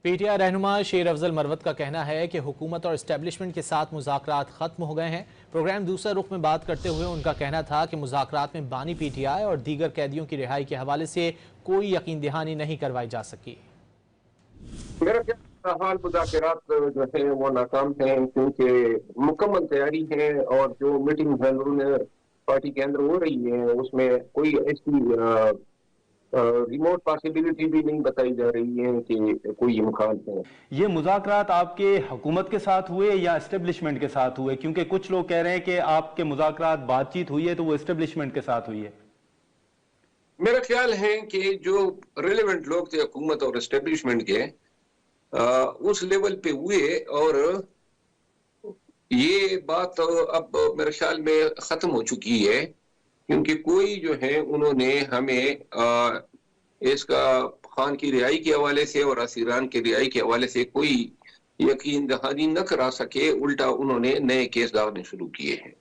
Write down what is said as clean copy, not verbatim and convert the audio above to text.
P T I رہنما شیر افضل مروت کا کہنا ہے کہ حکومت اور اسٹیبلشمنٹ کے ساتھ مذاکرات ختم ہو گئے ہیں۔ پروگرام دوسرا رخ میں بات کرتے ہوئے ان کا کہنا تھا کہ مذاکرات میں بانی پی ٹی آئی اور دیگر قیدیوں کی رہائی کے حوالے سے کوئی یقین دہانی نہیں کروائی جا سکی۔ میرا حال مذاکرات جو ہے وہ ناکام ہیں، کیونکہ مکمل تیاری ہے اور جو میٹنگ پارٹی کے اندر ہو رہی ہے اس میں کوئی ایسی ریموٹ پاسبلٹی بھی نہیں بتائی جا رہی ہے کہ کوئی امکان ہے۔ یہ مذاکرات آپ کے حکومت کے ساتھ ہوئے یا اسٹیبلشمنٹ کے ساتھ ہوئے؟ کیونکہ کچھ لوگ کہہ رہے ہیں کہ آپ کے مذاکرات بات چیت ہوئی ہے تو وہ اسٹیبلشمنٹ کے ساتھ ہوئی ہے۔ میرا خیال ہے کہ جو ریلیونٹ لوگ تھے حکومت اور اسٹیبلشمنٹ کے اس لیول پہ ہوئے، اور یہ بات اب میرے خیال میں ختم ہو چکی ہے، کیونکہ کوئی جو ہے انہوں نے ہمیں اس کا خان کی رہائی کے حوالے سے اور اسیران کی رہائی کے حوالے سے کوئی یقین دہانی نہ کرا سکے، الٹا انہوں نے نئے کیس داغنے شروع کیے ہیں۔